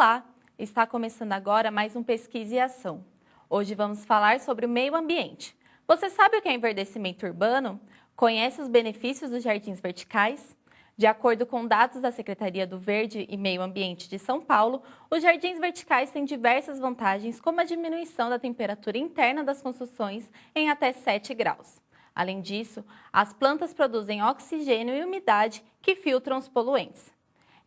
Olá, está começando agora mais um Pesquisa e Ação. Hoje vamos falar sobre o meio ambiente. Você sabe o que é enverdecimento urbano? Conhece os benefícios dos jardins verticais? De acordo com dados da Secretaria do Verde e Meio Ambiente de São Paulo, os jardins verticais têm diversas vantagens, como a diminuição da temperatura interna das construções em até 7 graus. Além disso, as plantas produzem oxigênio e umidade que filtram os poluentes.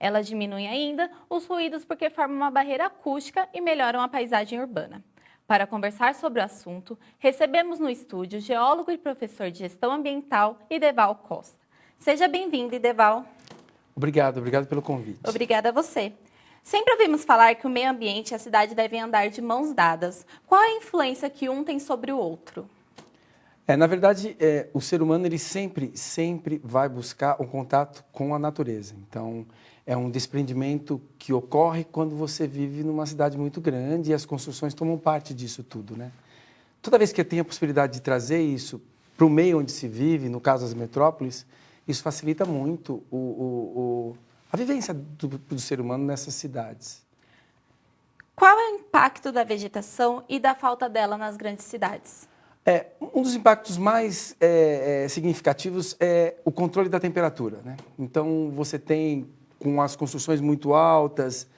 Elas diminuem ainda os ruídos porque formam uma barreira acústica e melhoram a paisagem urbana. Para conversar sobre o assunto, recebemos no estúdio o geólogo e professor de gestão ambiental, Ideval Costa. Seja bem-vindo, Ideval. Obrigado pelo convite. Obrigada a você. Sempre ouvimos falar que o meio ambiente e a cidade devem andar de mãos dadas. Qual a influência que um tem sobre o outro? Na verdade, o ser humano ele sempre vai buscar um contato com a natureza. Então, é um desprendimento que ocorre quando você vive numa cidade muito grande e as construções tomam parte disso tudo, né? Toda vez que eu tenho a possibilidade de trazer isso para o meio onde se vive, no caso das metrópoles, isso facilita muito a vivência do ser humano nessas cidades. Qual é o impacto da vegetação e da falta dela nas grandes cidades? Um dos impactos mais significativos é o controle da temperatura, né? Então, você tem, com as construções muito altas,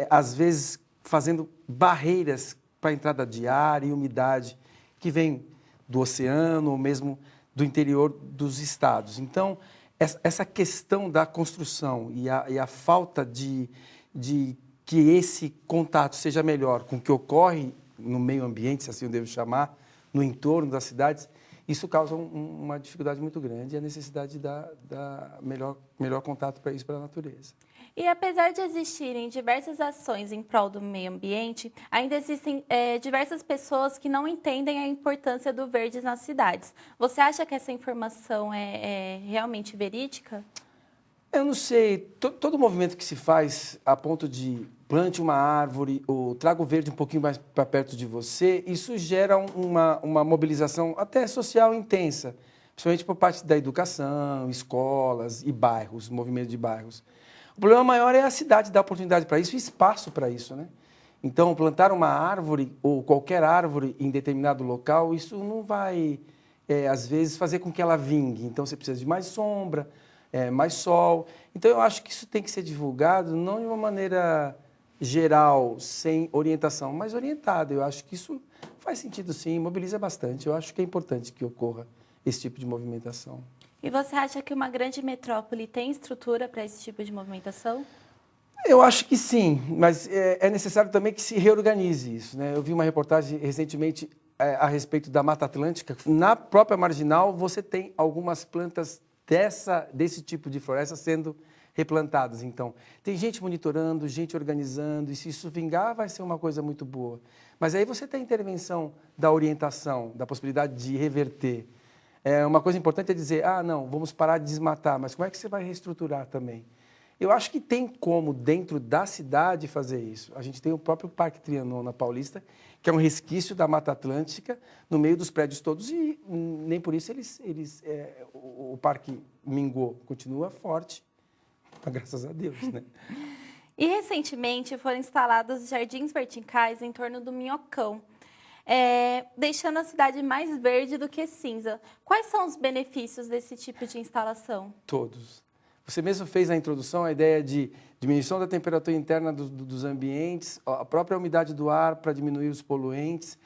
às vezes fazendo barreiras para a entrada de ar e umidade que vem do oceano ou mesmo do interior dos estados. Então, essa questão da construção e a falta de que esse contato seja melhor com o que ocorre no meio ambiente, se assim eu devo chamar, no entorno das cidades, isso causa uma dificuldade muito grande e a necessidade de dar melhor contato para isso, para a natureza. E apesar de existirem diversas ações em prol do meio ambiente, ainda existem diversas pessoas que não entendem a importância do verde nas cidades. Você acha que essa informação é realmente verídica? Eu não sei, todo movimento que se faz a ponto de plante uma árvore ou traga o verde um pouquinho mais para perto de você, isso gera uma mobilização até social intensa, principalmente por parte da educação, escolas e bairros, movimento de bairros. O problema maior é a cidade dar oportunidade para isso e espaço para isso, né? Então, plantar uma árvore ou qualquer árvore em determinado local, isso não vai, às vezes, fazer com que ela vingue. Então, você precisa de mais sombra, mais sol. Então, eu acho que isso tem que ser divulgado não de uma maneira geral, sem orientação, mas orientada. Eu acho que isso faz sentido, sim, mobiliza bastante. Eu acho que é importante que ocorra esse tipo de movimentação. E você acha que uma grande metrópole tem estrutura para esse tipo de movimentação? Eu acho que sim, mas é necessário também que se reorganize isso, né? Eu vi uma reportagem recentemente a respeito da Mata Atlântica. Na própria Marginal, você tem algumas plantas desse tipo de floresta sendo replantadas. Então, tem gente monitorando, gente organizando, e se isso vingar, vai ser uma coisa muito boa. Mas aí você tem a intervenção da orientação, da possibilidade de reverter. Uma coisa importante é dizer, não, vamos parar de desmatar, mas como é que você vai reestruturar também? Eu acho que tem como, dentro da cidade, fazer isso. A gente tem o próprio Parque Trianon na Paulista, que é um resquício da Mata Atlântica, no meio dos prédios todos, e nem por isso o parque mingou, continua forte, graças a Deus, né? E, recentemente, foram instalados jardins verticais em torno do Minhocão, deixando a cidade mais verde do que cinza. Quais são os benefícios desse tipo de instalação? Todos. Você mesmo fez na introdução a ideia de diminuição da temperatura interna dos ambientes, a própria umidade do ar para diminuir os poluentes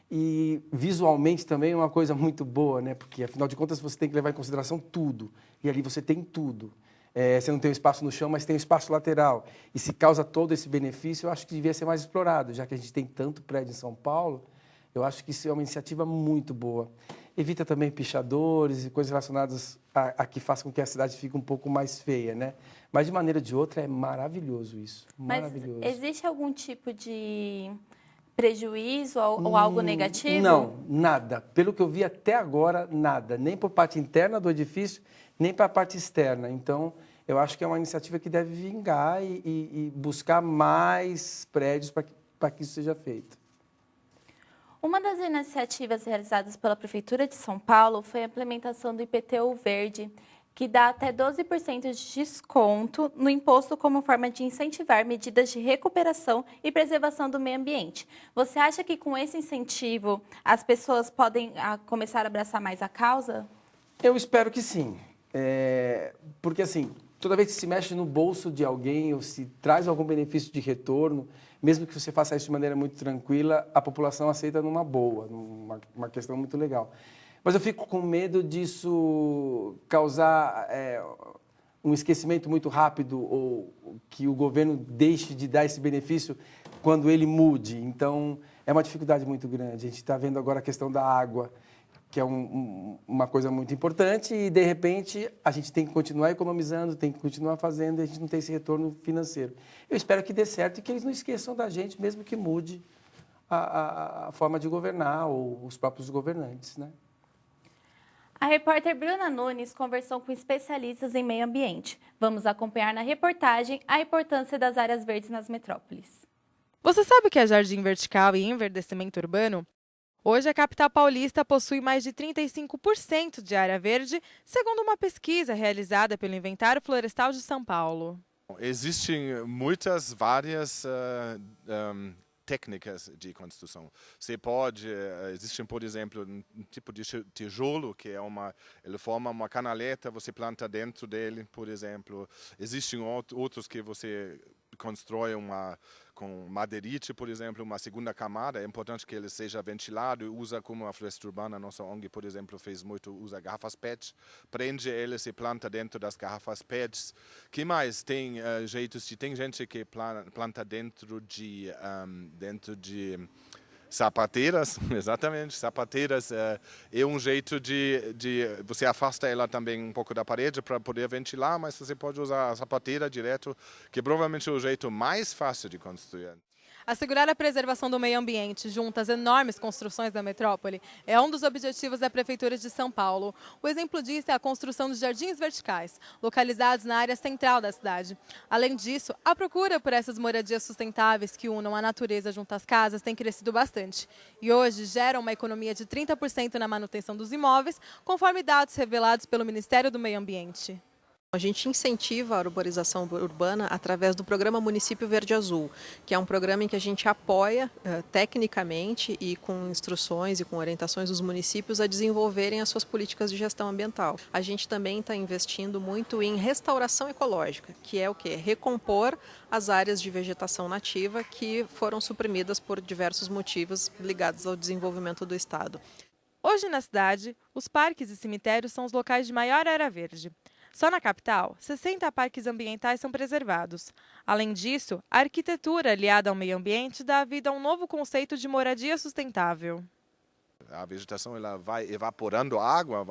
e visualmente também é uma coisa muito boa, né? Porque, afinal de contas, você tem que levar em consideração tudo e ali você tem tudo. Você não tem um espaço no chão, mas tem um espaço lateral. E se causa todo esse benefício, eu acho que devia ser mais explorado, já que a gente tem tanto prédio em São Paulo. Eu acho que isso é uma iniciativa muito boa. Evita também pichadores e coisas relacionadas a que façam com que a cidade fique um pouco mais feia, né? Mas, de maneira ou de outra, é maravilhoso isso. Maravilhoso. Mas existe algum tipo de prejuízo ou algo negativo? Não, nada. Pelo que eu vi até agora, nada. Nem por parte interna do edifício, nem para a parte externa. Então, eu acho que é uma iniciativa que deve vingar e buscar mais prédios para que isso seja feito. Uma das iniciativas realizadas pela Prefeitura de São Paulo foi a implementação do IPTU Verde. que dá até 12% de desconto no imposto como forma de incentivar medidas de recuperação e preservação do meio ambiente. Você acha que com esse incentivo as pessoas podem começar a abraçar mais a causa? Eu espero que sim. Porque assim, toda vez que se mexe no bolso de alguém ou se traz algum benefício de retorno, mesmo que você faça isso de maneira muito tranquila, a população aceita numa boa, uma questão muito legal. Mas eu fico com medo disso causar um esquecimento muito rápido ou que o governo deixe de dar esse benefício quando ele mude. Então, é uma dificuldade muito grande. A gente está vendo agora a questão da água, que é uma coisa muito importante e, de repente, a gente tem que continuar economizando, tem que continuar fazendo e a gente não tem esse retorno financeiro. Eu espero que dê certo e que eles não esqueçam da gente, mesmo que mude a forma de governar ou os próprios governantes, né? A repórter Bruna Nunes conversou com especialistas em meio ambiente. Vamos acompanhar na reportagem a importância das áreas verdes nas metrópoles. Você sabe o que é jardim vertical e enverdecimento urbano? Hoje, a capital paulista possui mais de 35% de área verde, segundo uma pesquisa realizada pelo Inventário Florestal de São Paulo. Existem várias técnicas de construção. Existem, por exemplo, um tipo de tijolo que ele forma uma canaleta, você planta dentro dele, por exemplo. Existem outros que você constrói com madeirite, por exemplo, uma segunda camada. É importante que ele seja ventilado e usa como a Floresta Urbana, nossa ONG, por exemplo, usa garrafas PET, prende eles e planta dentro das garrafas PET. Que mais? Tem tem gente que planta dentro de sapateiras, exatamente, sapateiras é um jeito você afasta ela também um pouco da parede para poder ventilar, mas você pode usar a sapateira direto, que provavelmente é o jeito mais fácil de construir. Assegurar a preservação do meio ambiente junto às enormes construções da metrópole é um dos objetivos da Prefeitura de São Paulo. O exemplo disso é a construção de jardins verticais, localizados na área central da cidade. Além disso, a procura por essas moradias sustentáveis que unam a natureza junto às casas tem crescido bastante. E hoje geram uma economia de 30% na manutenção dos imóveis, conforme dados revelados pelo Ministério do Meio Ambiente. A gente incentiva a arborização urbana através do programa Município Verde Azul, que é um programa em que a gente apoia tecnicamente e com instruções e com orientações os municípios a desenvolverem as suas políticas de gestão ambiental. A gente também está investindo muito em restauração ecológica, que é o quê? Recompor as áreas de vegetação nativa que foram suprimidas por diversos motivos ligados ao desenvolvimento do Estado. Hoje na cidade, os parques e cemitérios são os locais de maior área verde. Só na capital, 60 parques ambientais são preservados. Além disso, a arquitetura aliada ao meio ambiente dá vida a um novo conceito de moradia sustentável. A vegetação ela vai evaporando a água,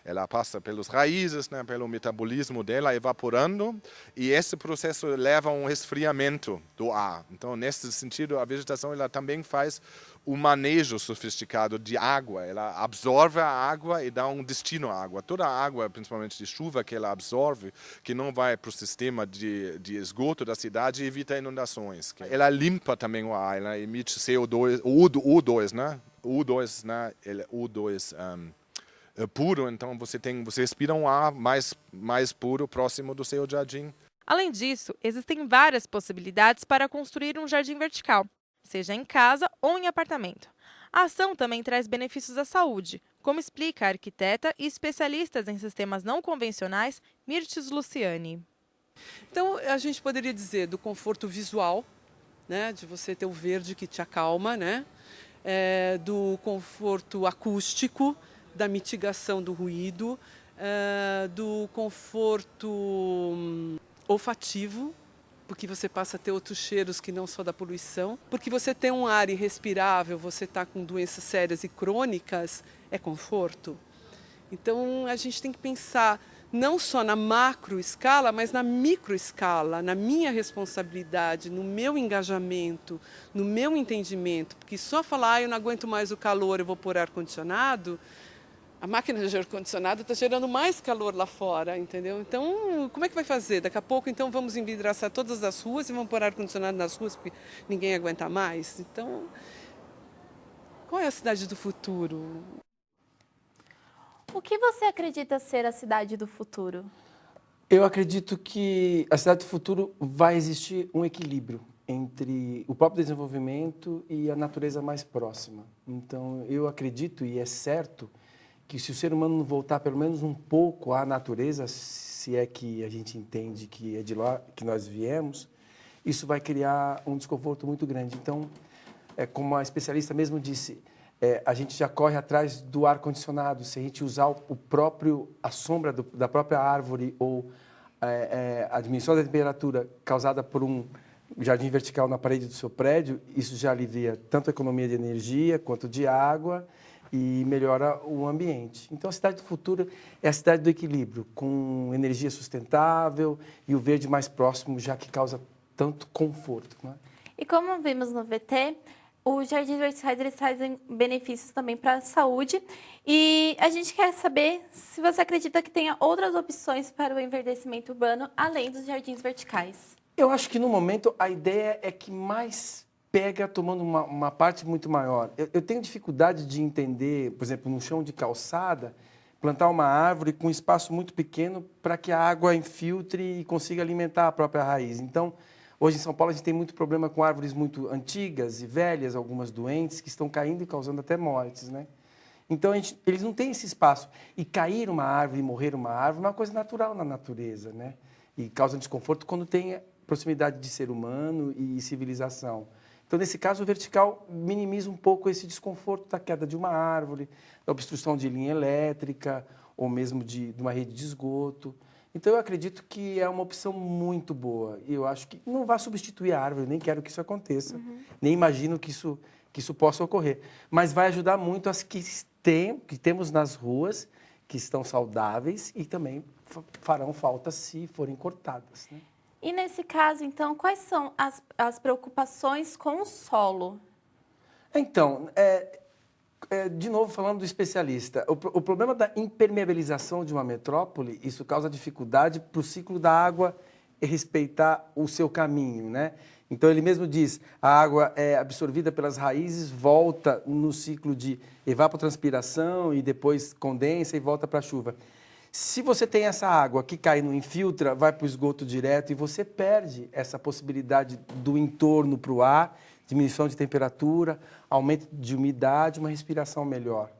ela passa pelas raízes, né, pelo metabolismo dela evaporando, e esse processo leva a um resfriamento do ar. Então, nesse sentido, a vegetação ela também faz um manejo sofisticado de água. Ela absorve a água e dá um destino à água. Toda a água, principalmente de chuva, que ela absorve, que não vai para o sistema de esgoto da cidade, evita inundações. Ela limpa também o ar, ela emite CO2, O2, né? O2, né? O2 puro, então você respira um ar mais puro próximo do seu jardim. Além disso, existem várias possibilidades para construir um jardim vertical, seja em casa ou em apartamento. A ação também traz benefícios à saúde, como explica a arquiteta e especialista em sistemas não convencionais, Mirtes Luciani. Então, a gente poderia dizer do conforto visual, né, de você ter o verde que te acalma, né, do conforto acústico, da mitigação do ruído, do conforto olfativo, porque você passa a ter outros cheiros que não só da poluição. Porque você tem um ar irrespirável, você está com doenças sérias e crônicas, é conforto. Então, a gente tem que pensar não só na macro escala, mas na micro escala, na minha responsabilidade, no meu engajamento, no meu entendimento. Porque só falar, eu não aguento mais o calor, eu vou pôr ar-condicionado, a máquina de ar-condicionado está gerando mais calor lá fora, entendeu? Então, como é que vai fazer? Daqui a pouco, então, vamos envidraçar todas as ruas e vamos pôr ar-condicionado nas ruas porque ninguém aguenta mais? Então, qual é a cidade do futuro? O que você acredita ser a cidade do futuro? Eu acredito que a cidade do futuro vai existir um equilíbrio entre o próprio desenvolvimento e a natureza mais próxima. Então, eu acredito, e é certo, que se o ser humano não voltar pelo menos um pouco à natureza, se é que a gente entende que é de lá que nós viemos, isso vai criar um desconforto muito grande. Então, como a especialista mesmo disse, a gente já corre atrás do ar-condicionado. Se a gente usar a sombra da própria árvore ou a diminuição da temperatura causada por um jardim vertical na parede do seu prédio, isso já alivia tanto a economia de energia quanto de água e melhora o ambiente. Então, a cidade do futuro é a cidade do equilíbrio, com energia sustentável e o verde mais próximo, já que causa tanto conforto, né? E como vimos no VT, os jardins verticais eles trazem benefícios também para a saúde. E a gente quer saber se você acredita que tenha outras opções para o enverdecimento urbano, além dos jardins verticais. Eu acho que, no momento, a ideia é que mais pega tomando uma parte muito maior. Eu tenho dificuldade de entender, por exemplo, no chão de calçada, plantar uma árvore com um espaço muito pequeno para que a água infiltre e consiga alimentar a própria raiz. Então, hoje em São Paulo, a gente tem muito problema com árvores muito antigas e velhas, algumas doentes, que estão caindo e causando até mortes, né? Então, eles não têm esse espaço. E cair uma árvore e morrer uma árvore é uma coisa natural na natureza, né? E causa desconforto quando tem proximidade de ser humano e civilização. Então, nesse caso, o vertical minimiza um pouco esse desconforto da queda de uma árvore, da obstrução de linha elétrica ou mesmo de uma rede de esgoto. Então, eu acredito que é uma opção muito boa. E eu acho que não vai substituir a árvore, nem quero que isso aconteça, nem imagino que isso possa ocorrer. Mas vai ajudar muito as que temos nas ruas, que estão saudáveis e também farão falta se forem cortadas, né? E nesse caso, então, quais são as preocupações com o solo? Então, de novo, falando do especialista, o problema da impermeabilização de uma metrópole, isso causa dificuldade para o ciclo da água respeitar o seu caminho, né? Então, ele mesmo diz, a água é absorvida pelas raízes, volta no ciclo de evapotranspiração e depois condensa e volta para a chuva. Se você tem essa água que cai no infiltra, vai para o esgoto direto e você perde essa possibilidade do entorno para o ar, diminuição de temperatura, aumento de umidade, uma respiração melhor.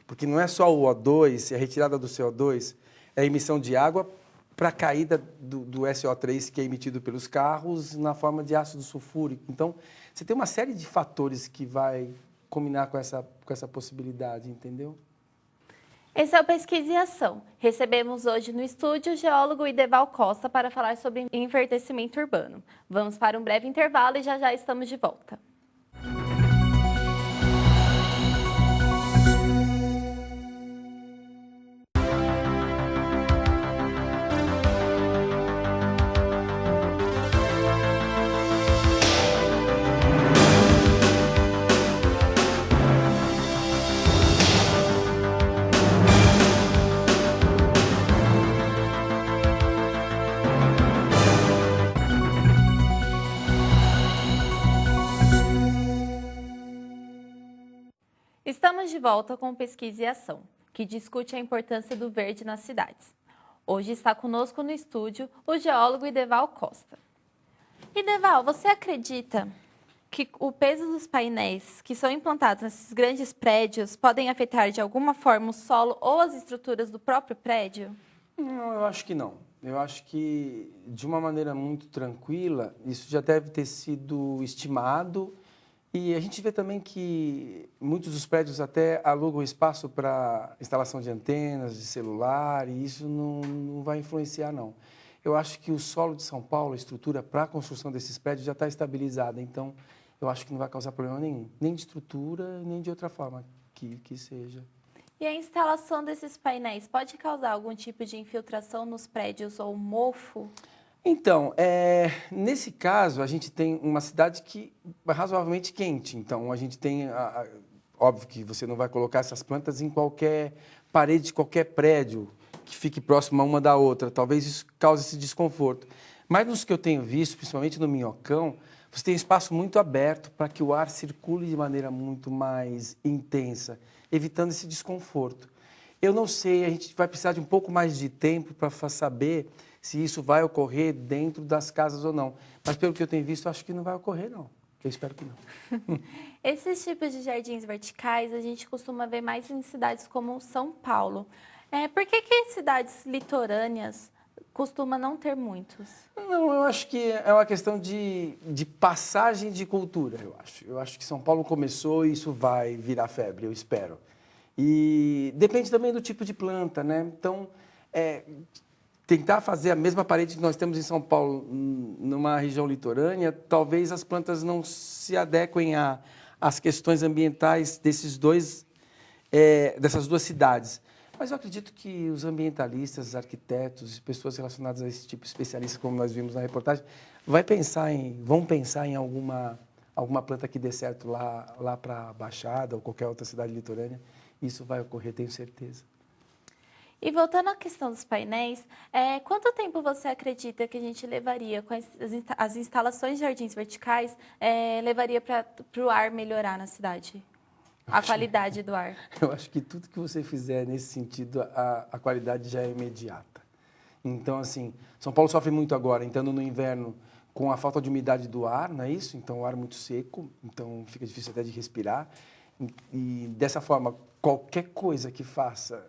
Porque não é só o O2, a retirada do CO2, é a emissão de água para a caída do SO3 que é emitido pelos carros na forma de ácido sulfúrico. Então, você tem uma série de fatores que vai combinar com essa possibilidade, entendeu? Esse é o Pesquisa e Ação. Recebemos hoje no estúdio o geólogo Ideval Costa para falar sobre enverdecimento urbano. Vamos para um breve intervalo e já estamos de volta. Estamos de volta com o Pesquisa e Ação, que discute a importância do verde nas cidades. Hoje está conosco no estúdio o geólogo Ideval Costa. Ideval, você acredita que o peso dos painéis que são implantados nesses grandes prédios podem afetar de alguma forma o solo ou as estruturas do próprio prédio? Não, eu acho que não. Eu acho que, de uma maneira muito tranquila, isso já deve ter sido estimado. E a gente vê também que muitos dos prédios até alugam espaço para instalação de antenas, de celular, e isso não vai influenciar, não. Eu acho que o solo de São Paulo, a estrutura para a construção desses prédios já está estabilizada, então eu acho que não vai causar problema nenhum, nem de estrutura, nem de outra forma que seja. E a instalação desses painéis pode causar algum tipo de infiltração nos prédios ou mofo? Então, nesse caso, a gente tem uma cidade que é razoavelmente quente. Então, a gente tem, óbvio que você não vai colocar essas plantas em qualquer parede de qualquer prédio que fique próximo uma da outra. Talvez isso cause esse desconforto. Mas nos que eu tenho visto, principalmente no Minhocão, você tem um espaço muito aberto para que o ar circule de maneira muito mais intensa, evitando esse desconforto. Eu não sei, a gente vai precisar de um pouco mais de tempo para saber se isso vai ocorrer dentro das casas ou não. Mas pelo que eu tenho visto, acho que não vai ocorrer, não. Eu espero que não. Esses tipos de jardins verticais a gente costuma ver mais em cidades como São Paulo. Por que cidades litorâneas costuma não ter muitos? Não, eu acho que é uma questão de passagem de cultura, eu acho. Eu acho que São Paulo começou e isso vai virar febre, eu espero. E depende também do tipo de planta, né? Então, tentar fazer a mesma parede que nós temos em São Paulo, numa região litorânea, talvez as plantas não se adequem às questões ambientais dessas duas cidades. Mas eu acredito que os ambientalistas, arquitetos, pessoas relacionadas a esse tipo de especialistas, como nós vimos na reportagem, vão pensar em alguma planta que dê certo lá para a Baixada ou qualquer outra cidade litorânea. Isso vai ocorrer, tenho certeza. E voltando à questão dos painéis, quanto tempo você acredita que a gente levaria com as instalações de jardins verticais, levaria para o ar melhorar na cidade? A qualidade do ar. Eu acho que tudo que você fizer nesse sentido, a qualidade já é imediata. Então, assim, São Paulo sofre muito agora, entrando no inverno, com a falta de umidade do ar, não é isso? Então, o ar é muito seco, então fica difícil até de respirar. E dessa forma, qualquer coisa que faça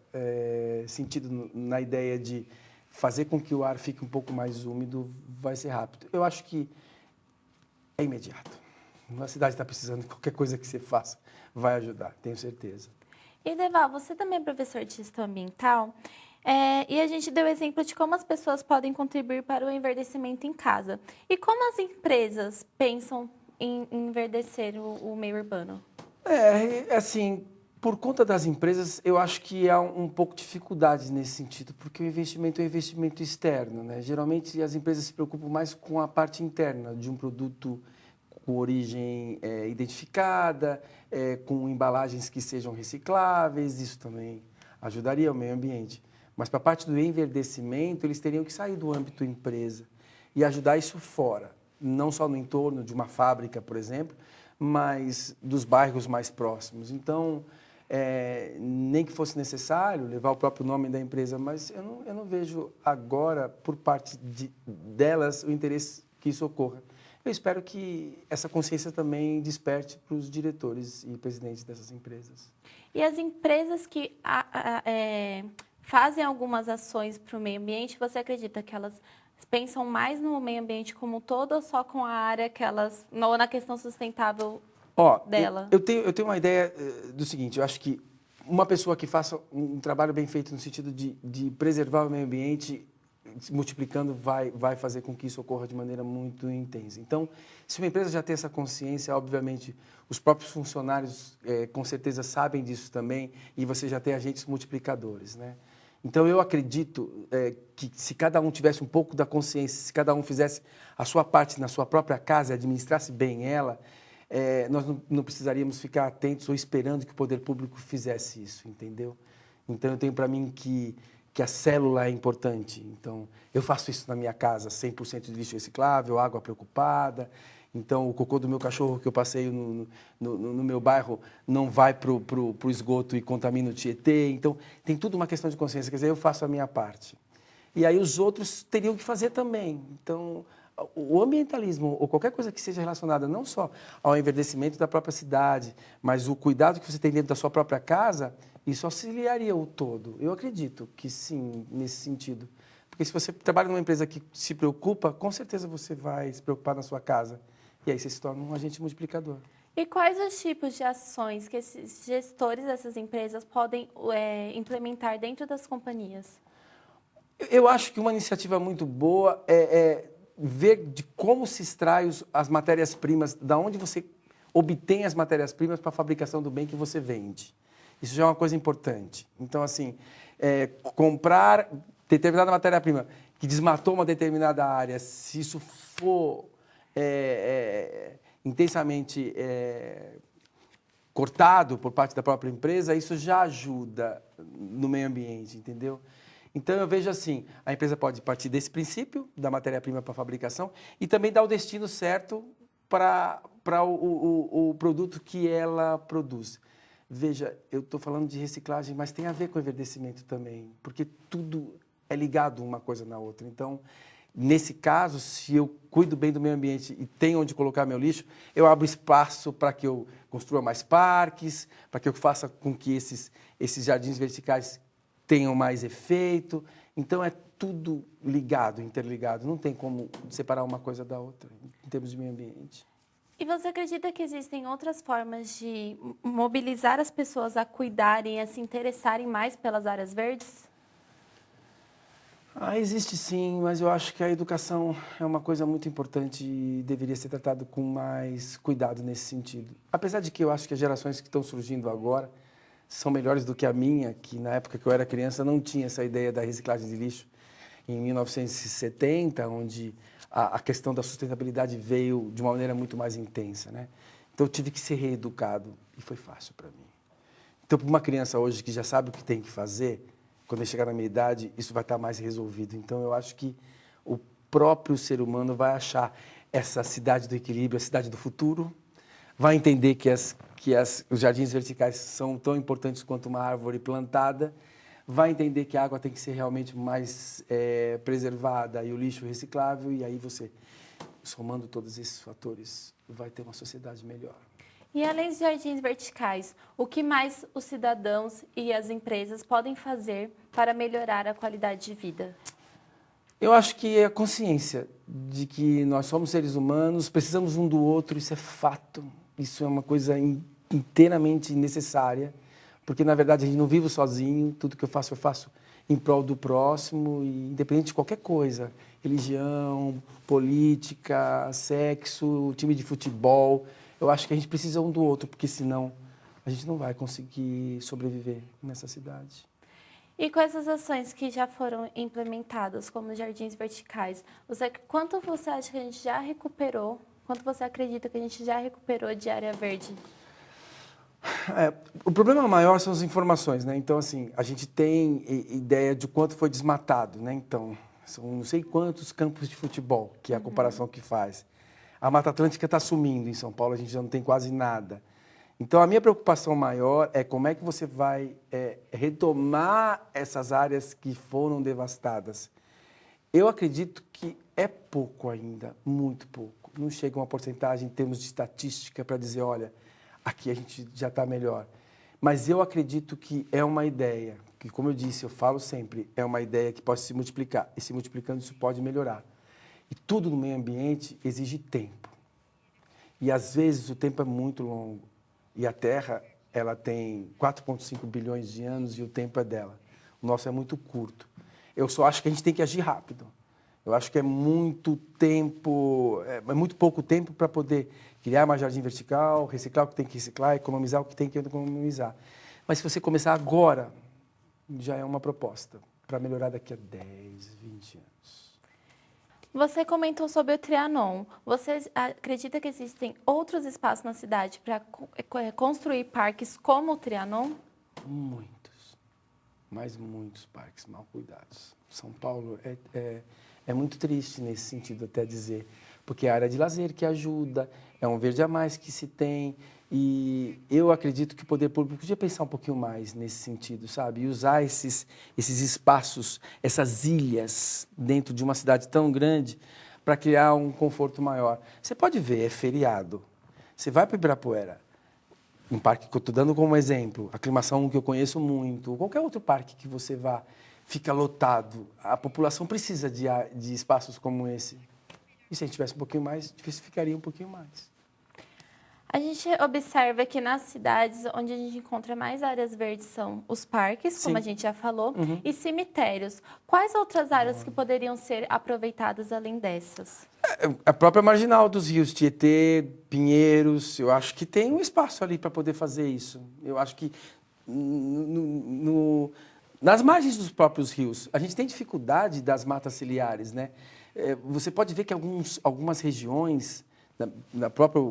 sentido na ideia de fazer com que o ar fique um pouco mais úmido, vai ser rápido. Eu acho que é imediato. A cidade está precisando de qualquer coisa que você faça, vai ajudar, tenho certeza. E, Deval, você também é professor de gestão ambiental, e a gente deu exemplo de como as pessoas podem contribuir para o enverdecimento em casa. E como as empresas pensam em enverdecer o meio urbano? Assim, por conta das empresas, eu acho que há um pouco de dificuldade nesse sentido, porque o investimento é um investimento externo, né? Geralmente, as empresas se preocupam mais com a parte interna de um produto com origem identificada, com embalagens que sejam recicláveis, isso também ajudaria o meio ambiente. Mas para a parte do enverdecimento, eles teriam que sair do âmbito empresa e ajudar isso fora, não só no entorno de uma fábrica, por exemplo, mas dos bairros mais próximos. Então, nem que fosse necessário levar o próprio nome da empresa, mas eu não vejo agora, por parte delas, o interesse que isso ocorra. Eu espero que essa consciência também desperte para os diretores e presidentes dessas empresas. E as empresas que fazem algumas ações para o meio ambiente, você acredita que elas pensam mais no meio ambiente como um todo ou só com a área que elas, ou na questão sustentável dela? Eu tenho uma ideia do seguinte, eu acho que uma pessoa que faça um trabalho bem feito no sentido de preservar o meio ambiente, multiplicando, vai fazer com que isso ocorra de maneira muito intensa. Então, se uma empresa já tem essa consciência, obviamente, os próprios funcionários com certeza sabem disso também e você já tem agentes multiplicadores, né? Então, eu acredito que se cada um tivesse um pouco da consciência, se cada um fizesse a sua parte na sua própria casa e administrasse bem ela, nós não precisaríamos ficar atentos ou esperando que o poder público fizesse isso, entendeu? Então, eu tenho para mim que a célula é importante. Então, eu faço isso na minha casa, 100% de lixo reciclável, água preocupada. Então, o cocô do meu cachorro que eu passeio no meu bairro não vai para o esgoto e contamina o Tietê. Então, tem tudo uma questão de consciência. Quer dizer, eu faço a minha parte. E aí os outros teriam que fazer também. Então, o ambientalismo, ou qualquer coisa que seja relacionada não só ao enverdecimento da própria cidade, mas o cuidado que você tem dentro da sua própria casa, isso auxiliaria o todo. Eu acredito que sim, nesse sentido. Porque se você trabalha numa empresa que se preocupa, com certeza você vai se preocupar na sua casa. E aí você se torna um agente multiplicador. E quais os tipos de ações que esses gestores dessas empresas podem implementar dentro das companhias? Eu acho que uma iniciativa muito boa é ver de como se extrai as matérias-primas, da onde você obtém as matérias-primas para a fabricação do bem que você vende. Isso já é uma coisa importante. Então, assim, comprar determinada matéria-prima que desmatou uma determinada área, se isso for intensamente cortado por parte da própria empresa, isso já ajuda no meio ambiente, entendeu? Então, eu vejo assim, a empresa pode partir desse princípio, da matéria-prima para a fabricação, e também dar o destino certo para o produto que ela produz. Veja, eu estou falando de reciclagem, mas tem a ver com enverdecimento também, porque tudo é ligado uma coisa na outra. Então, nesse caso, se eu cuido bem do meio ambiente e tenho onde colocar meu lixo, eu abro espaço para que eu construa mais parques, para que eu faça com que esses jardins verticais tenham mais efeito. Então, é tudo ligado, interligado. Não tem como separar uma coisa da outra, em termos de meio ambiente. E você acredita que existem outras formas de mobilizar as pessoas a cuidarem e a se interessarem mais pelas áreas verdes? Existe sim, mas eu acho que a educação é uma coisa muito importante e deveria ser tratado com mais cuidado nesse sentido. Apesar de que eu acho que as gerações que estão surgindo agora são melhores do que a minha, que na época que eu era criança não tinha essa ideia da reciclagem de lixo. Em 1970, onde a questão da sustentabilidade veio de uma maneira muito mais intensa, né? Então eu tive que ser reeducado e foi fácil para mim. Então, para uma criança hoje que já sabe o que tem que fazer, quando ele chegar na minha idade, isso vai estar mais resolvido. Então, eu acho que o próprio ser humano vai achar essa cidade do equilíbrio, a cidade do futuro, vai entender que os jardins verticais são tão importantes quanto uma árvore plantada, vai entender que a água tem que ser realmente mais preservada e o lixo reciclável, e aí você, somando todos esses fatores, vai ter uma sociedade melhor. E além dos jardins verticais, o que mais os cidadãos e as empresas podem fazer para melhorar a qualidade de vida? Eu acho que é a consciência de que nós somos seres humanos, precisamos um do outro, isso é fato. Isso é uma coisa inteiramente necessária, porque, na verdade, a gente não vive sozinho, tudo que eu faço em prol do próximo, e independente de qualquer coisa, religião, política, sexo, time de futebol, eu acho que a gente precisa um do outro, porque senão a gente não vai conseguir sobreviver nessa cidade. E com essas ações que já foram implementadas, como os jardins verticais, quanto você acha que a gente já recuperou, quanto você acredita que a gente já recuperou de área verde? O problema maior são as informações, né? Então, assim, a gente tem ideia de quanto foi desmatado, né? Então, são não sei quantos campos de futebol, que é a comparação que faz. A Mata Atlântica está sumindo em São Paulo, a gente já não tem quase nada. Então, a minha preocupação maior é como é que você vai retomar essas áreas que foram devastadas. Eu acredito que é pouco ainda, muito pouco. Não chega uma porcentagem em termos de estatística para dizer, olha, aqui a gente já está melhor. Mas eu acredito que é uma ideia, que, como eu disse, eu falo sempre, é uma ideia que pode se multiplicar. E se multiplicando, isso pode melhorar. E tudo no meio ambiente exige tempo. E, às vezes, o tempo é muito longo. E a Terra, ela tem 4,5 bilhões de anos e o tempo é dela. O nosso é muito curto. Eu só acho que a gente tem que agir rápido. Eu acho que é muito tempo, é muito pouco tempo para poder criar mais jardim vertical, reciclar o que tem que reciclar, economizar o que tem que economizar. Mas se você começar agora, já é uma proposta para melhorar daqui a 10, 20 anos. Você comentou sobre o Trianon. Você acredita que existem outros espaços na cidade para construir parques como o Trianon? Muitos, mas muitos parques mal cuidados. São Paulo é muito triste nesse sentido, até dizer, porque é a área de lazer que ajuda, é um verde a mais que se tem, e eu acredito que o poder público podia pensar um pouquinho mais nesse sentido, sabe? E usar esses espaços, essas ilhas dentro de uma cidade tão grande para criar um conforto maior. Você pode ver, é feriado. Você vai para Ibirapuera, um parque que eu estou dando como exemplo, Aclimação, que eu conheço muito, ou qualquer outro parque que você vá, fica lotado. A população precisa de espaços como esse. E se a gente tivesse um pouquinho mais, diversificaria um pouquinho mais. A gente observa que nas cidades onde a gente encontra mais áreas verdes são os parques, como a gente já falou, e cemitérios. Quais outras áreas que poderiam ser aproveitadas além dessas? A própria marginal dos rios, Tietê, Pinheiros, eu acho que tem um espaço ali para poder fazer isso. Eu acho que nas margens dos próprios rios, a gente tem dificuldade das matas ciliares, né? Você pode ver que algumas regiões, na própria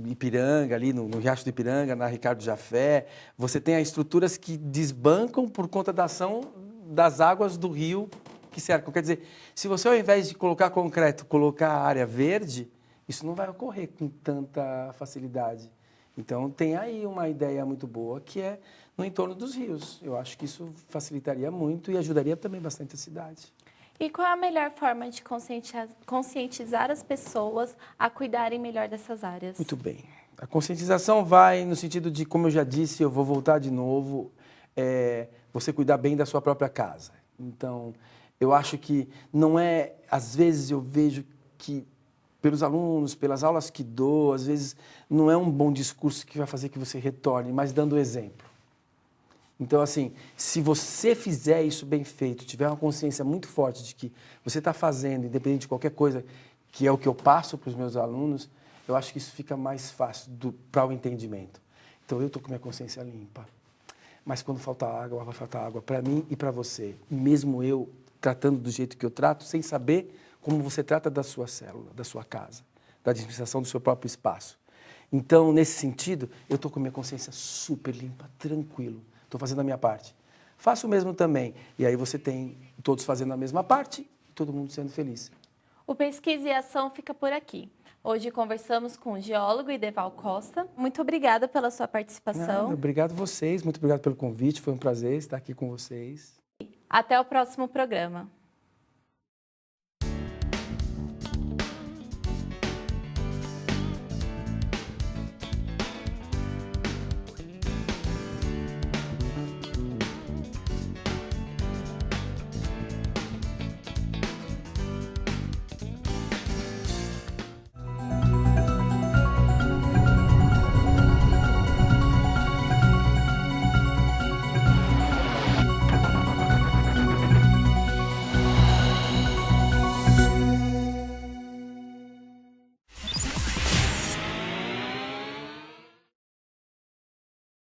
Ipiranga, ali no Riacho do Ipiranga, na Ricardo Jafé, você tem as estruturas que desbancam por conta da ação das águas do rio que cercam. Quer dizer, se você, ao invés de colocar concreto, colocar área verde, isso não vai ocorrer com tanta facilidade. Então, tem aí uma ideia muito boa que é no entorno dos rios. Eu acho que isso facilitaria muito e ajudaria também bastante a cidade. E qual é a melhor forma de conscientizar as pessoas a cuidarem melhor dessas áreas? Muito bem. A conscientização vai no sentido de, como eu já disse, eu vou voltar de novo, você cuidar bem da sua própria casa. Então, eu acho que não é... Às vezes eu vejo que, pelos alunos, pelas aulas que dou, às vezes não é um bom discurso que vai fazer que você retorne, mas dando exemplo. Então, assim, se você fizer isso bem feito, tiver uma consciência muito forte de que você está fazendo, independente de qualquer coisa, que é o que eu passo para os meus alunos, eu acho que isso fica mais fácil para o entendimento. Então, eu estou com minha consciência limpa. Mas quando faltar água, vai faltar água para mim e para você. Mesmo eu tratando do jeito que eu trato, sem saber como você trata da sua célula, da sua casa, da administração do seu próprio espaço. Então, nesse sentido, eu estou com minha consciência super limpa, tranquilo. Estou fazendo a minha parte. Faço o mesmo também. E aí você tem todos fazendo a mesma parte e todo mundo sendo feliz. O Pesquisa e Ação fica por aqui. Hoje conversamos com o geólogo Ideval Costa. Muito obrigada pela sua participação. Nada, obrigado a vocês, muito obrigado pelo convite. Foi um prazer estar aqui com vocês. Até o próximo programa.